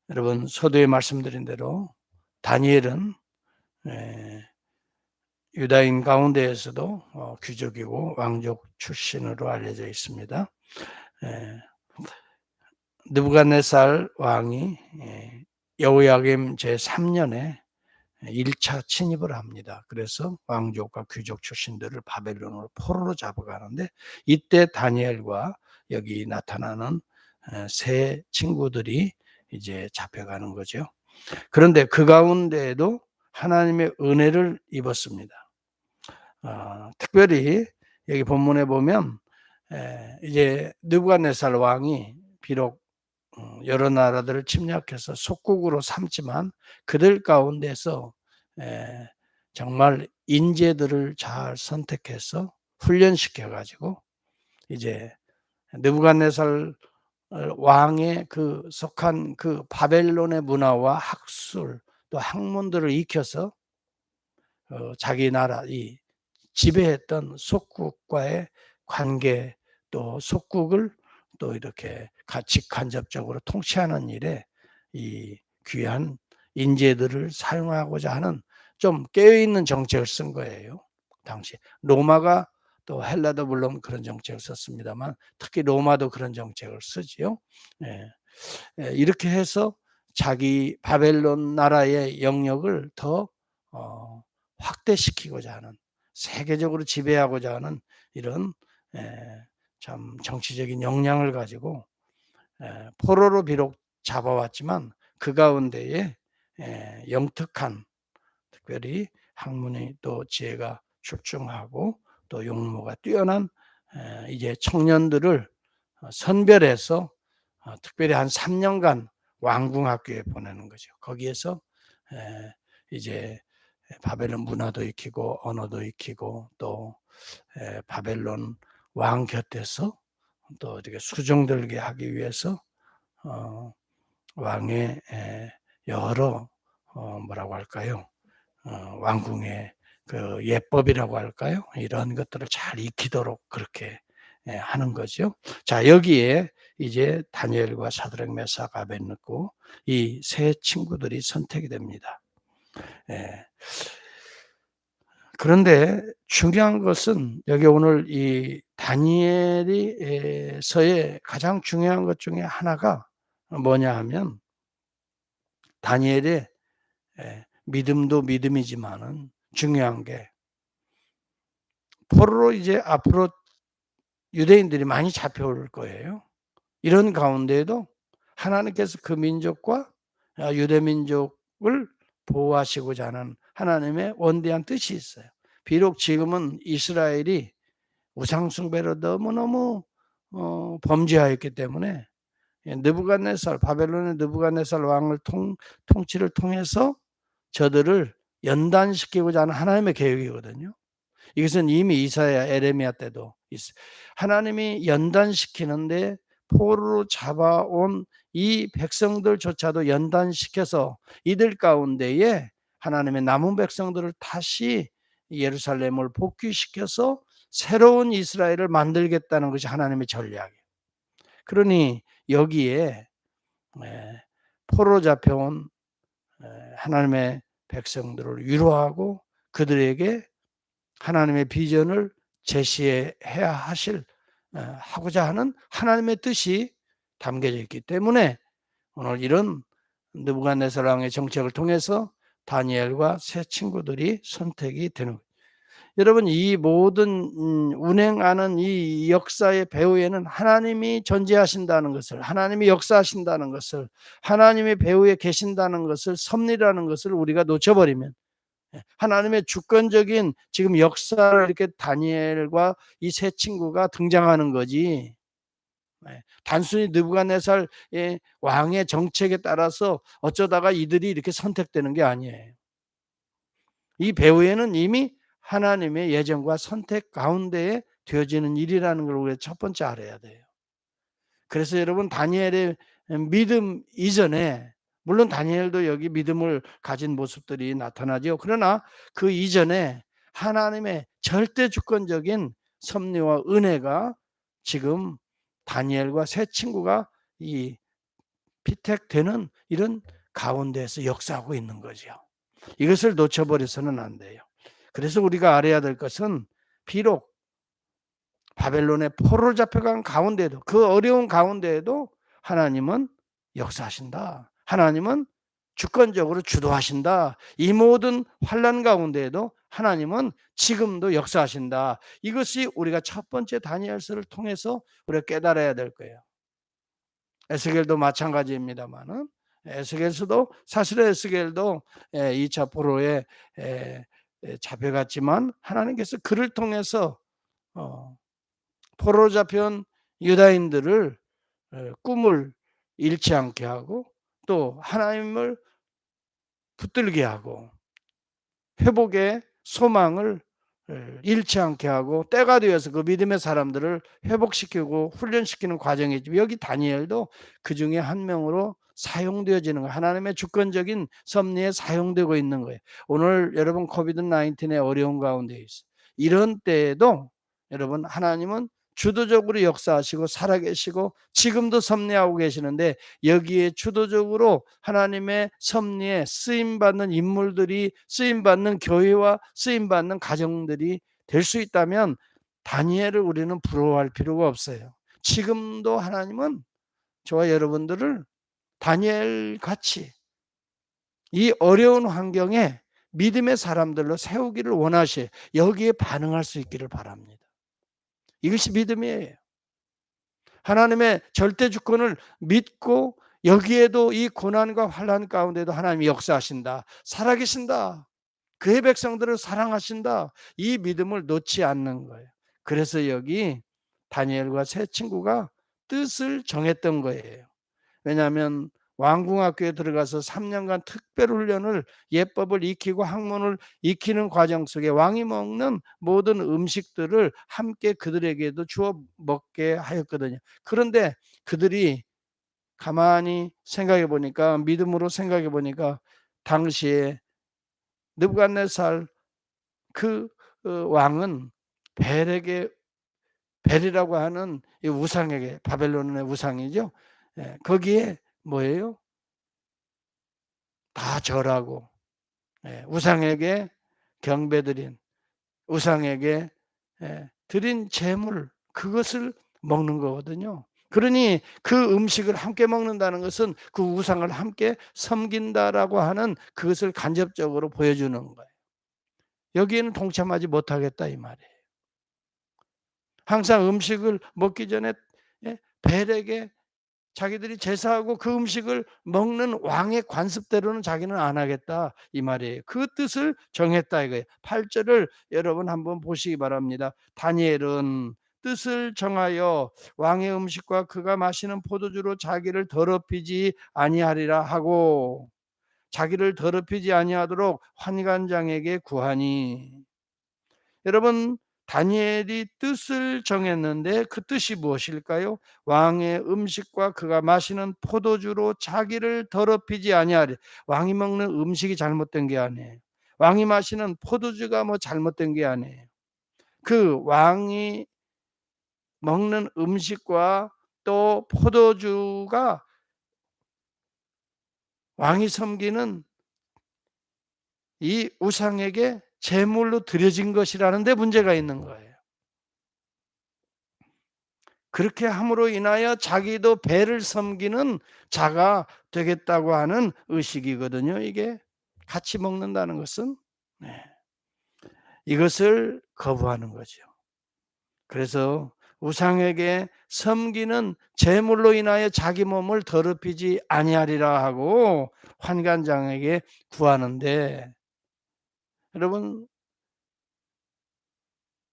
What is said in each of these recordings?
여러분 서두에 말씀드린 대로 다니엘은 유다인 가운데에서도 귀족이고 왕족 출신으로 알려져 있습니다. 느부갓네살 왕이 여호야김 제3년에 1차 침입을 합니다. 그래서 왕족과 귀족 출신들을 바벨론으로 포로로 잡아가는데 이때 다니엘과 여기 나타나는 세 친구들이 이제 잡혀가는 거죠. 그런데 그 가운데에도 하나님의 은혜를 입었습니다. 특별히 여기 본문에 보면 이제 느부갓네살 왕이 비록 여러 나라들을 침략해서 속국으로 삼지만 그들 가운데서 정말 인재들을 잘 선택해서 훈련시켜 가지고 이제 느부갓네살 왕의 그 속한 그 바벨론의 문화와 학술 또 학문들을 익혀서 자기 나라 이 지배했던 속국과의 관계 또 속국을 또 이렇게 직간접적으로 통치하는 일에 이 귀한 인재들을 사용하고자 하는 좀 깨어있는 정책을 쓴 거예요. 당시 로마가 또 헬라도 물론 그런 정책을 썼습니다만 특히 로마도 그런 정책을 쓰지요. 예. 이렇게 해서 자기 바벨론 나라의 영역을 더 확대시키고자 하는 세계적으로 지배하고자 하는 이런 참 정치적인 역량을 가지고 포로로 비록 잡아왔지만 그 가운데에 영특한 특별히 학문이 또 지혜가 출중하고 또 용모가 뛰어난 이제 청년들을 선별해서 특별히 한 3년간 왕궁학교에 보내는 거죠. 거기에서 이제 바벨론 문화도 익히고 언어도 익히고 또 바벨론 왕 곁에서 또 이렇게 수종들게 하기 위해서 왕의 여러 뭐라고 할까요? 왕궁의 그 예법이라고 할까요? 이런 것들을 잘 익히도록 그렇게 하는 거죠. 자, 여기에 이제 다니엘과 사드락 메삭 아벳느고 이 세 친구들이 선택이 됩니다. 그런데 중요한 것은 여기 오늘 이 다니엘서의 가장 중요한 것 중에 하나가 뭐냐 하면 다니엘의 믿음도 믿음이지만은 중요한 게 포로로 이제 앞으로 유대인들이 많이 잡혀올 거예요. 이런 가운데에도 하나님께서 그 민족과 유대 민족을 보호하시고자 하는 하나님의 원대한 뜻이 있어요. 비록 지금은 이스라엘이 우상 숭배로 너무너무 범죄하였기 때문에 느부갓네살 바벨론의 느부갓네살 왕을 통치를 통해서 저들을 연단시키고자 하는 하나님의 계획이거든요. 이것은 이미 이사야 에레미야 때도 있어요. 하나님이 연단시키는데 포로로 잡아온 이 백성들조차도 연단시켜서 이들 가운데에 하나님의 남은 백성들을 다시 예루살렘을 복귀시켜서 새로운 이스라엘을 만들겠다는 것이 하나님의 전략이에요. 그러니 여기에 포로 잡혀온 하나님의 백성들을 위로하고 그들에게 하나님의 비전을 제시해야 하고자 하는 하나님의 뜻이 담겨져 있기 때문에 오늘 이런 느부갓네살 왕의 정책을 통해서 다니엘과 세 친구들이 선택이 되는 거예요. 여러분 이 모든 운행하는 이 역사의 배후에는 하나님이 존재하신다는 것을 하나님이 역사하신다는 것을 하나님의 배후에 계신다는 것을 섭리라는 것을 우리가 놓쳐버리면 하나님의 주권적인 지금 역사를 이렇게 다니엘과 이 세 친구가 등장하는 거지. 단순히 느부갓네살 왕의 정책에 따라서 어쩌다가 이들이 이렇게 선택되는 게 아니에요. 이 배후에는 이미 하나님의 예정과 선택 가운데에 되어지는 일이라는 걸 우리가 첫 번째 알아야 돼요. 그래서 여러분 다니엘의 믿음 이전에 물론 다니엘도 여기 믿음을 가진 모습들이 나타나죠. 그러나 그 이전에 하나님의 절대 주권적인 섭리와 은혜가 지금 다니엘과 세 친구가 이 피택되는 이런 가운데에서 역사하고 있는 거죠. 이것을 놓쳐버려서는 안 돼요. 그래서 우리가 알아야 될 것은 비록 바벨론의 포로로 잡혀간 가운데에도, 그 어려운 가운데에도 하나님은 역사하신다. 하나님은 주권적으로 주도하신다. 이 모든 환난 가운데에도 하나님은 지금도 역사하신다. 이것이 우리가 첫 번째 다니엘서를 통해서 우리가 깨달아야 될 거예요. 에스겔도 마찬가지입니다만은, 에스겔서도 사실은 에스겔도 2차 포로에 잡혀갔지만 하나님께서 그를 통해서 포로로 잡혀온 유다인들을 꿈을 잃지 않게 하고 또 하나님을 붙들게 하고 회복의 소망을 잃지 않게 하고 때가 되어서 그 믿음의 사람들을 회복시키고 훈련시키는 과정이지. 여기 다니엘도 그 중에 한 명으로 사용되어지는 거예요. 하나님의 주권적인 섭리에 사용되고 있는 거예요. 오늘 여러분 코비드 19의 어려운 가운데 있어요. 이런 때에도 여러분 하나님은 주도적으로 역사하시고 살아계시고 지금도 섭리하고 계시는데 여기에 주도적으로 하나님의 섭리에 쓰임받는 인물들이, 쓰임받는 교회와 쓰임받는 가정들이 될 수 있다면 다니엘을 우리는 부러워할 필요가 없어요. 지금도 하나님은 저와 여러분들을 다니엘 같이 이 어려운 환경에 믿음의 사람들로 세우기를 원하시, 여기에 반응할 수 있기를 바랍니다. 이것이 믿음이에요. 하나님의 절대 주권을 믿고 여기에도 이 고난과 환난 가운데도 하나님이 역사하신다. 살아계신다. 그의 백성들을 사랑하신다. 이 믿음을 놓지 않는 거예요. 그래서 여기 다니엘과 세 친구가 뜻을 정했던 거예요. 왜냐하면 왕궁학교에 들어가서 3년간 특별 훈련을, 예법을 익히고 학문을 익히는 과정 속에 왕이 먹는 모든 음식들을 함께 그들에게도 주어 먹게 하였거든요. 그런데 그들이 가만히 생각해 보니까, 믿음으로 생각해 보니까 당시에 느부갓네살 그 왕은 벨에게, 벨이라고 하는 이 우상에게, 바벨론의 우상이죠. 거기에 뭐예요? 다 절하고 우상에게 경배드린, 우상에게 드린 제물, 그것을 먹는 거거든요. 그러니 그 음식을 함께 먹는다는 것은 그 우상을 함께 섬긴다라고 하는 그것을 간접적으로 보여주는 거예요. 여기에는 동참하지 못하겠다 이 말이에요. 항상 음식을 먹기 전에 벨에게 자기들이 제사하고 그 음식을 먹는 왕의 관습대로는 자기는 안 하겠다 이 말이에요. 그 뜻을 정했다 이거예요. 8절을 여러분 한번 보시기 바랍니다. 다니엘은 뜻을 정하여 왕의 음식과 그가 마시는 포도주로 자기를 더럽히지 아니하리라 하고, 자기를 더럽히지 아니하도록 환관장에게 구하니. 여러분, 다니엘이 뜻을 정했는데 그 뜻이 무엇일까요? 왕의 음식과 그가 마시는 포도주로 자기를 더럽히지 아니하리. 왕이 먹는 음식이 잘못된 게 아니에요. 왕이 마시는 포도주가 뭐 잘못된 게 아니에요. 그 왕이 먹는 음식과 또 포도주가 왕이 섬기는 이 우상에게 제물로 드려진 것이라는 데 문제가 있는 거예요. 그렇게 함으로 인하여 자기도 벨을 섬기는 자가 되겠다고 하는 의식이거든요. 이게 같이 먹는다는 것은 이것을 거부하는 거죠. 그래서 우상에게 섬기는 제물로 인하여 자기 몸을 더럽히지 아니하리라 하고 환관장에게 구하는데, 여러분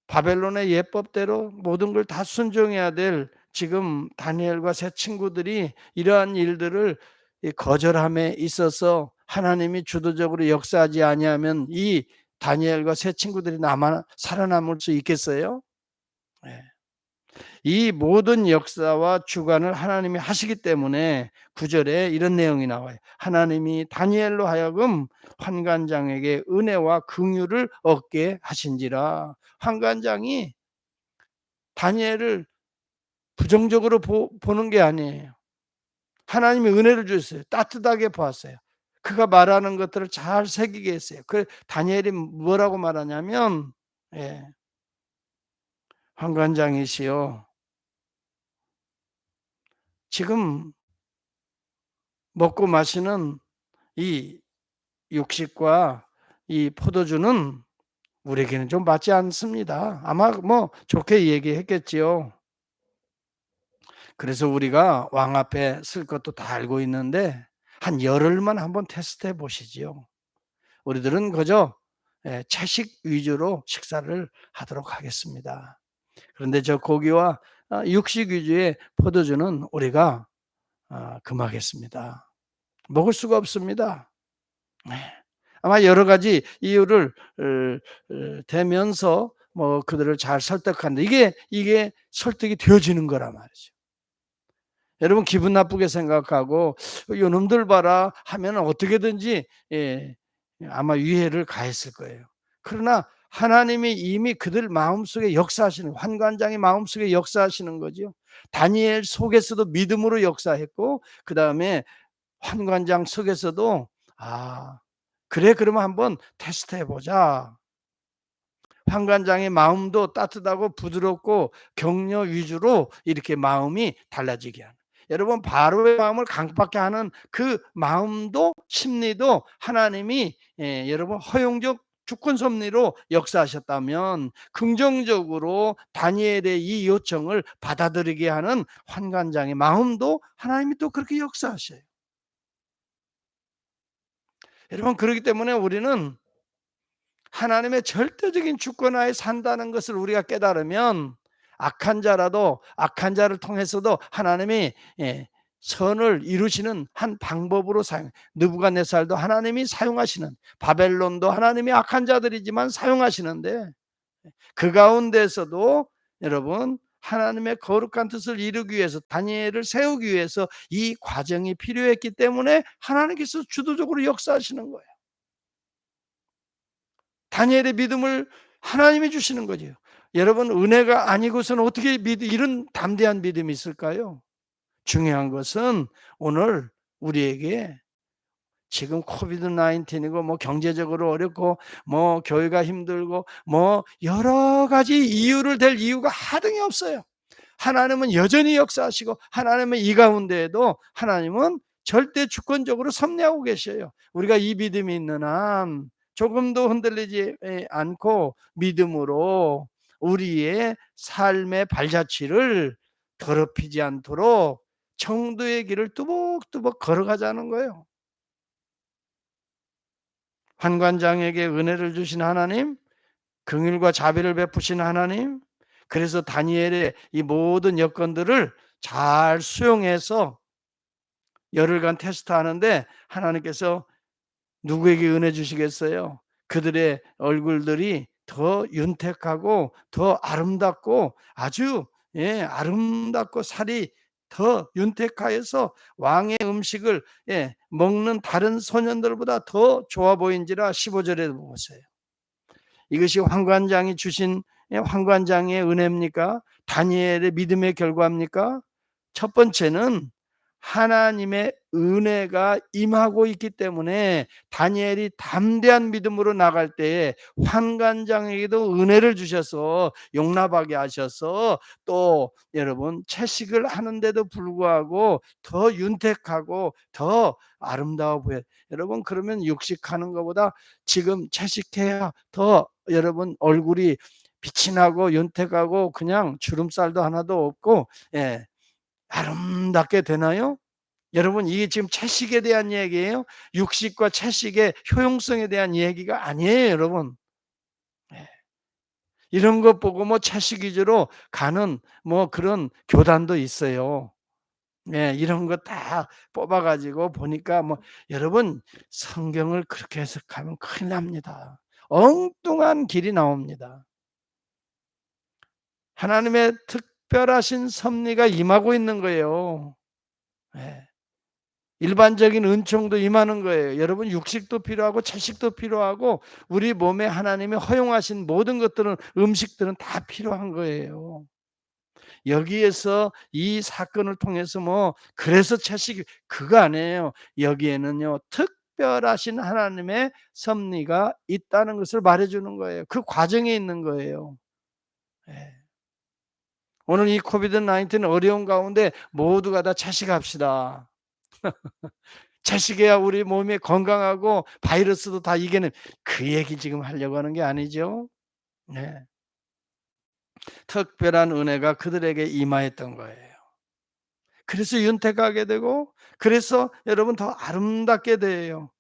바벨론의 예법대로 모든 걸 다 순종해야 될 지금 다니엘과 세 친구들이 이러한 일들을 거절함에 있어서 하나님이 주도적으로 역사하지 아니하면 이 다니엘과 세 친구들이 살아남을 수 있겠어요? 이 모든 역사와 주관을 하나님이 하시기 때문에 9절에 이런 내용이 나와요. 하나님이 다니엘로 하여금 환관장에게 은혜와 긍휼을 얻게 하신지라. 환관장이 다니엘을 부정적으로 보는 게 아니에요. 하나님이 은혜를 주셨어요. 따뜻하게 보았어요. 그가 말하는 것들을 잘 새기게 했어요. 그 다니엘이 뭐라고 말하냐면, 예, 환관장이시여, 지금 먹고 마시는 이 육식과 이 포도주는 우리에게는 좀 맞지 않습니다. 아마 뭐 좋게 얘기했겠지요. 그래서 우리가 왕 앞에 쓸 것도 다 알고 있는데 한 열흘만 한번 테스트해 보시지요. 우리들은 그저 채식 위주로 식사를 하도록 하겠습니다. 그런데 저 고기와 육식 위주의 포도주는 우리가 금하겠습니다. 먹을 수가 없습니다. 네. 아마 여러 가지 이유를 대면서 뭐 그들을 잘 설득하는데 이게 설득이 되어지는 거란 말이죠. 여러분 기분 나쁘게 생각하고 '요놈들 봐라.' 하면은 어떻게든지 아마 위해를 가했을 거예요. 그러나 하나님이 이미 그들 마음속에 역사하시는, 환관장의 마음속에 역사하시는 거죠. 다니엘 속에서도 믿음으로 역사했고 그다음에 환관장 속에서도 '아 그래 그러면 한번 테스트해 보자.' 환관장의 마음도 따뜻하고 부드럽고 격려 위주로 이렇게 마음이 달라지게 하는, 여러분 바로의 마음을 강박케 하는 그 마음도 심리도 하나님이 여러분 허용적 주권 섭리로 역사하셨다면 긍정적으로 다니엘의 이 요청을 받아들이게 하는 환관장의 마음도 하나님이 또 그렇게 역사하셔요. 여러분 그렇기 때문에 우리는 하나님의 절대적인 주권하에 산다는 것을 우리가 깨달으면 악한 자라도 악한 자를 통해서도 하나님이 선을 이루시는 한 방법으로 사용, 느부갓네살도 하나님이 사용하시는, 바벨론도 하나님이 악한 자들이지만 사용하시는데 그 가운데서도 여러분 하나님의 거룩한 뜻을 이루기 위해서 다니엘을 세우기 위해서 이 과정이 필요했기 때문에 하나님께서 주도적으로 역사하시는 거예요. 다니엘의 믿음을 하나님이 주시는 거죠. 여러분 은혜가 아니고서는 어떻게 이런 담대한 믿음이 있을까요? 중요한 것은 오늘 우리에게 지금 코비드 19이고 뭐 경제적으로 어렵고 뭐 교회가 힘들고 뭐 여러 가지 이유를 댈 이유가 하등이 없어요. 하나님은 여전히 역사하시고 하나님은 이 가운데에도 하나님은 절대 주권적으로 섭리하고 계셔요. 우리가 이 믿음이 있는 한 조금도 흔들리지 않고 믿음으로 우리의 삶의 발자취를 더럽히지 않도록 청도의 길을 뚜벅뚜벅 걸어가자는 거예요. 환관장에게 은혜를 주신 하나님, 긍휼과 자비를 베푸신 하나님, 그래서 다니엘의 이 모든 여건들을 잘 수용해서 열흘간 테스트하는데 하나님께서 누구에게 은혜 주시겠어요? 그들의 얼굴들이 더 윤택하고 더 아름답고 아주 아름답고 살이 더 윤택하여서 왕의 음식을 먹는 다른 소년들보다 더 좋아 보인지라 15절에 보세요. 이것이 환관장이 주신 환관장의 은혜입니까? 다니엘의 믿음의 결과입니까? 첫 번째는 하나님의 은혜가 임하고 있기 때문에 다니엘이 담대한 믿음으로 나갈 때에 환관장에게도 은혜를 주셔서 용납하게 하셔서 또 여러분 채식을 하는데도 불구하고 더 윤택하고 더 아름다워 보여요. 여러분 그러면 육식하는 것보다 지금 채식해야 더 여러분 얼굴이 빛이 나고 윤택하고 그냥 주름살도 하나도 없고 아름답게 되나요? 여러분 이게 지금 채식에 대한 얘기예요. 육식과 채식의 효용성에 대한 얘기가 아니에요, 여러분. 예. 이런 것 보고 뭐 채식 위주로 가는 뭐 그런 교단도 있어요. 이런 거 다 뽑아 가지고 보니까 뭐 여러분 성경을 그렇게 해석하면 큰일 납니다. 엉뚱한 길이 나옵니다. 하나님의 특별하신 섭리가 임하고 있는 거예요. 예. 일반적인 은총도 임하는 거예요. 여러분 육식도 필요하고 채식도 필요하고 우리 몸에 하나님이 허용하신 모든 것들은 음식들은 다 필요한 거예요. 여기에서 이 사건을 통해서 뭐 그래서 채식이 그거 아니에요. 여기에는요 특별하신 하나님의 섭리가 있다는 것을 말해 주는 거예요. 그 과정에 있는 거예요. 예. 오늘 이 코비드 19 어려운 가운데 모두가 다 채식합시다. 채식해야 우리 몸이 건강하고 바이러스도 다 이겨내. 그 얘기 지금 하려고 하는 게 아니죠. 네. 특별한 은혜가 그들에게 임하였던 거예요. 그래서 윤택하게 되고 그래서 여러분 더 아름답게 돼요.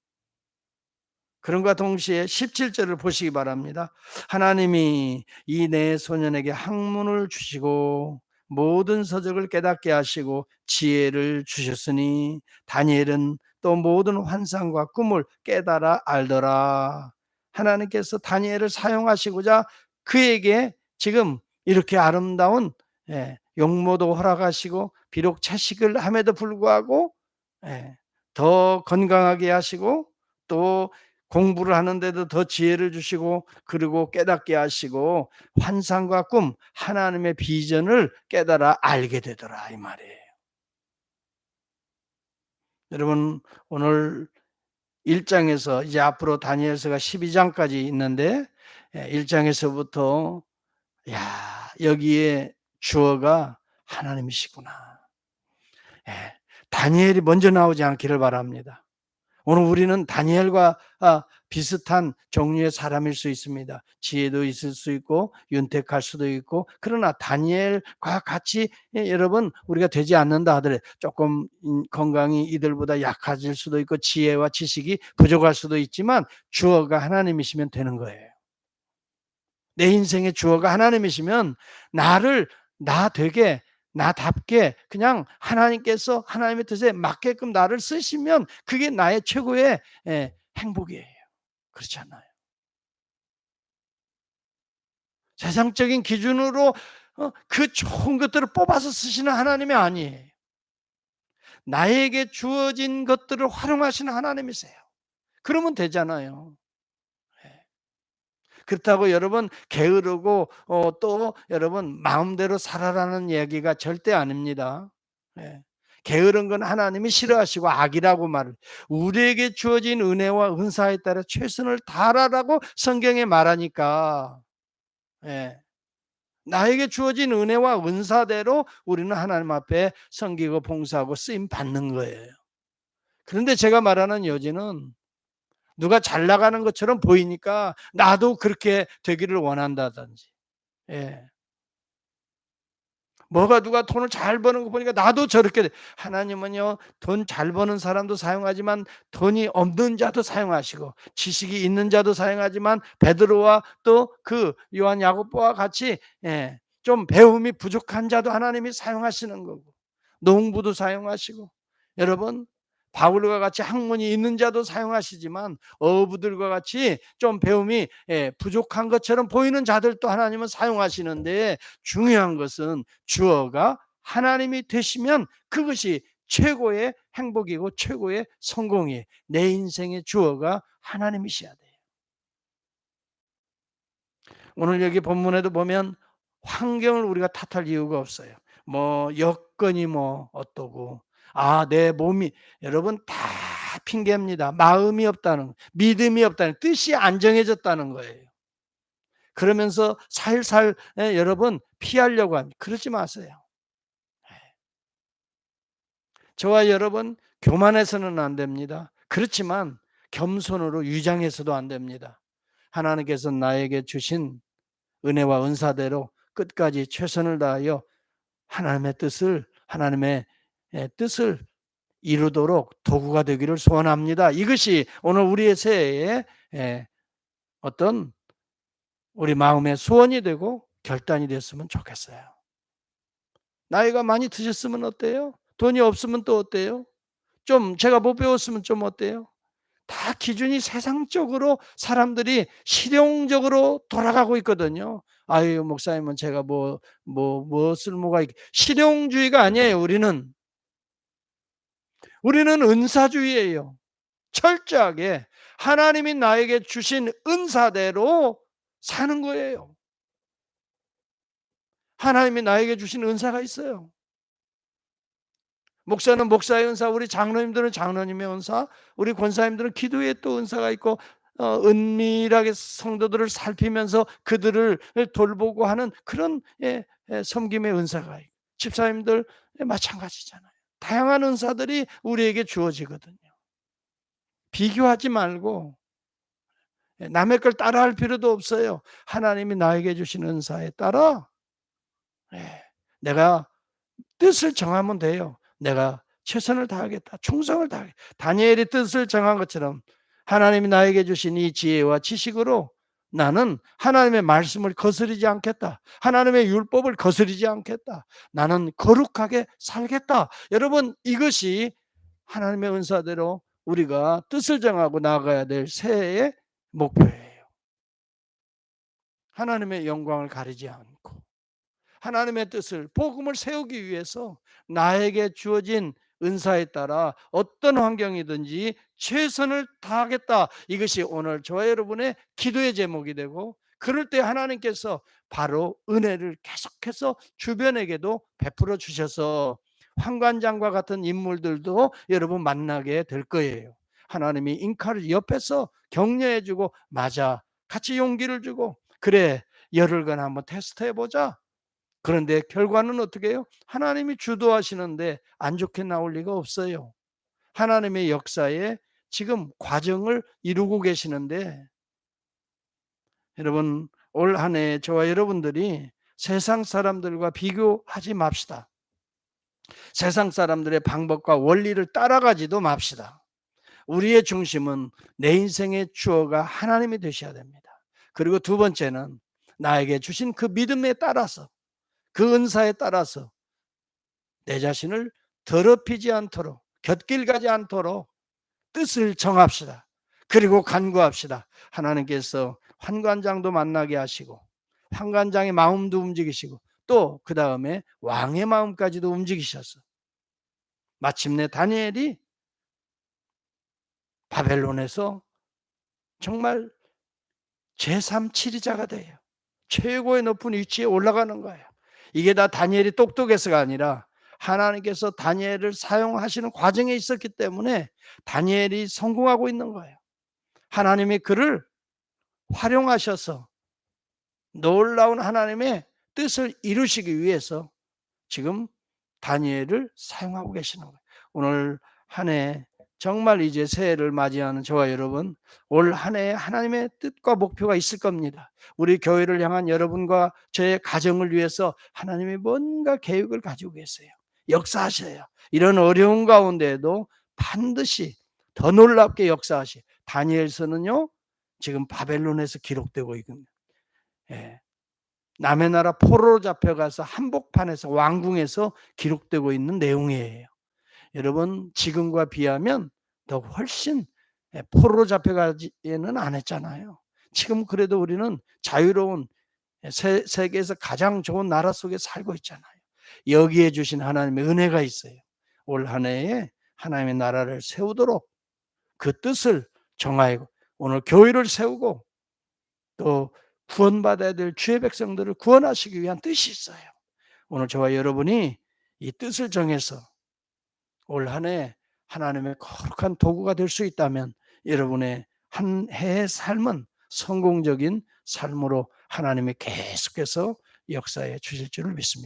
그런과 동시에 17절을 보시기 바랍니다. 하나님이 이 네 소년에게 학문을 주시고 모든 서적을 깨닫게 하시고 지혜를 주셨으니 다니엘은 또 모든 환상과 꿈을 깨달아 알더라. 하나님께서 다니엘을 사용하시고자 그에게 지금 이렇게 아름다운 용모도 허락하시고 비록 채식을 함에도 불구하고 더 건강하게 하시고 또 공부를 하는데도 더 지혜를 주시고 그리고 깨닫게 하시고 환상과 꿈 하나님의 비전을 깨달아 알게 되더라 이 말이에요. 여러분 오늘 1장에서 이제 앞으로 다니엘서가 12장까지 있는데 1장에서부터 야 여기에 주어가 하나님이시구나. 다니엘이 먼저 나오지 않기를 바랍니다. 오늘 우리는 다니엘과 비슷한 종류의 사람일 수 있습니다. 지혜도 있을 수 있고 윤택할 수도 있고 그러나 다니엘과 같이 여러분 우리가 되지 않는다 하더라도 조금 건강이 이들보다 약해질 수도 있고 지혜와 지식이 부족할 수도 있지만 주어가 하나님이시면 되는 거예요. 내 인생의 주어가 하나님이시면 나를 나 되게 나답게 그냥 하나님께서 하나님의 뜻에 맞게끔 나를 쓰시면 그게 나의 최고의 행복이에요. 그렇지 않나요? 세상적인 기준으로 그 좋은 것들을 뽑아서 쓰시는 하나님이 아니에요. 나에게 주어진 것들을 활용하시는 하나님이세요. 그러면 되잖아요. 그렇다고 여러분 게으르고 또 여러분 마음대로 살아라는 얘기가 절대 아닙니다. 예. 게으른 건 하나님이 싫어하시고 악이라고 말을 우리에게 주어진 은혜와 은사에 따라 최선을 다하라고 성경에 말하니까 예. 나에게 주어진 은혜와 은사대로 우리는 하나님 앞에 섬기고 봉사하고 쓰임 받는 거예요. 그런데 제가 말하는 여지는 누가 잘 나가는 것처럼 보이니까 나도 그렇게 되기를 원한다든지. 예. 뭐가 누가 돈을 잘 버는 거 보니까 나도 저렇게 돼. 하나님은요, 돈 잘 버는 사람도 사용하지만 돈이 없는 자도 사용하시고 지식이 있는 자도 사용하지만 베드로와 또 그 요한 야고보와 같이 좀 배움이 부족한 자도 하나님이 사용하시는 거고 농부도 사용하시고 여러분 바울과 같이 학문이 있는 자도 사용하시지만 어부들과 같이 좀 배움이 부족한 것처럼 보이는 자들도 하나님은 사용하시는데 중요한 것은 주어가 하나님이 되시면 그것이 최고의 행복이고 최고의 성공이에요. 내 인생의 주어가 하나님이셔야 돼요. 오늘 여기 본문에도 보면 환경을 우리가 탓할 이유가 없어요. 뭐 여건이 뭐 어떠고 내 몸이 여러분 다 핑계입니다. 마음이 없다는 믿음이 없다는 뜻이 안 정해졌다는 거예요. 그러면서 살살 여러분 피하려고 합니다. 그러지 마세요. 저와 여러분 교만해서는 안 됩니다. 그렇지만 겸손으로 유장해서도 안 됩니다. 하나님께서 나에게 주신 은혜와 은사대로 끝까지 최선을 다하여 하나님의 뜻을 이루도록 도구가 되기를 소원합니다. 이것이 오늘 우리의 새해에 어떤 우리 마음의 소원이 되고 결단이 됐으면 좋겠어요. 나이가 많이 드셨으면 어때요? 돈이 없으면 또 어때요? 좀 제가 못 배웠으면 좀 어때요? 다 기준이 세상적으로 사람들이 실용적으로 돌아가고 있거든요. 아유 목사님은 제가 뭐 쓸모가 실용주의가 아니에요. 우리는 은사주의예요. 철저하게 하나님이 나에게 주신 은사대로 사는 거예요. 하나님이 나에게 주신 은사가 있어요. 목사는 목사의 은사, 우리 장로님들은 장로님의 은사, 우리 권사님들은 기도의 또 은사가 있고 은밀하게 성도들을 살피면서 그들을 돌보고 하는 그런 섬김의 은사가 있고 집사님들 마찬가지잖아요. 다양한 은사들이 우리에게 주어지거든요. 비교하지 말고 남의 걸 따라할 필요도 없어요. 하나님이 나에게 주신 은사에 따라 내가 뜻을 정하면 돼요. 내가 최선을 다하겠다. 충성을 다하겠다. 다니엘이 뜻을 정한 것처럼 하나님이 나에게 주신 이 지혜와 지식으로 나는 하나님의 말씀을 거스르지 않겠다. 하나님의 율법을 거스르지 않겠다. 나는 거룩하게 살겠다. 여러분, 이것이 하나님의 은사대로 우리가 뜻을 정하고 나아가야 될 새해의 목표예요. 하나님의 영광을 가리지 않고 하나님의 뜻을, 복음을 세우기 위해서 나에게 주어진 은사에 따라 어떤 환경이든지 최선을 다하겠다. 이것이 오늘 저와 여러분의 기도의 제목이 되고, 그럴 때 하나님께서 바로 은혜를 계속해서 주변에게도 베풀어 주셔서 환관장과 같은 인물들도 여러분 만나게 될 거예요. 하나님이 인카를 옆에서 격려해 주고, 맞아, 같이 용기를 주고, 그래, 열흘간 한번 테스트해 보자. 그런데 결과는 어떻게 해요? 하나님이 주도하시는데 안 좋게 나올 리가 없어요. 하나님의 역사에 지금 과정을 이루고 계시는데, 여러분, 올 한 해 저와 여러분들이 세상 사람들과 비교하지 맙시다. 세상 사람들의 방법과 원리를 따라가지도 맙시다. 우리의 중심은 내 인생의 주어가 하나님이 되셔야 됩니다. 그리고 두 번째는 나에게 주신 그 믿음에 따라서, 그 은사에 따라서 내 자신을 더럽히지 않도록, 곁길 가지 않도록 뜻을 정합시다. 그리고 간구합시다. 하나님께서 환관장도 만나게 하시고 환관장의 마음도 움직이시고 또 그 다음에 왕의 마음까지도 움직이셔서 마침내 다니엘이 바벨론에서 정말 제3 치리자가 돼요. 최고의 높은 위치에 올라가는 거예요. 이게 다 다니엘이 똑똑해서가 아니라 하나님께서 다니엘을 사용하시는 과정에 있었기 때문에 다니엘이 성공하고 있는 거예요. 하나님이 그를 활용하셔서 놀라운 하나님의 뜻을 이루시기 위해서 지금 다니엘을 사용하고 계시는 거예요. 오늘 한 해 정말 이제 새해를 맞이하는 저와 여러분, 올 한 해에 하나님의 뜻과 목표가 있을 겁니다. 우리 교회를 향한 여러분과 저의 가정을 위해서 하나님이 뭔가 계획을 가지고 계세요. 역사하셔요. 이런 어려운 가운데에도 반드시 더 놀랍게 역사하시. 다니엘서는요 지금 바벨론에서 기록되고 있습니다. 예. 남의 나라 포로로 잡혀가서 한복판에서 왕궁에서 기록되고 있는 내용이에요. 여러분, 지금과 비하면 더 훨씬 포로로 잡혀가지는 않았잖아요. 지금 그래도 우리는 자유로운 세계에서 가장 좋은 나라 속에 살고 있잖아요. 여기에 주신 하나님의 은혜가 있어요. 올 한 해에 하나님의 나라를 세우도록 그 뜻을 정하고 오늘 교회를 세우고 또 구원받아야 될 주의 백성들을 구원하시기 위한 뜻이 있어요. 오늘 저와 여러분이 이 뜻을 정해서 올 한 해 하나님의 거룩한 도구가 될 수 있다면 여러분의 한 해의 삶은 성공적인 삶으로 하나님이 계속해서 역사해 주실 줄을 믿습니다.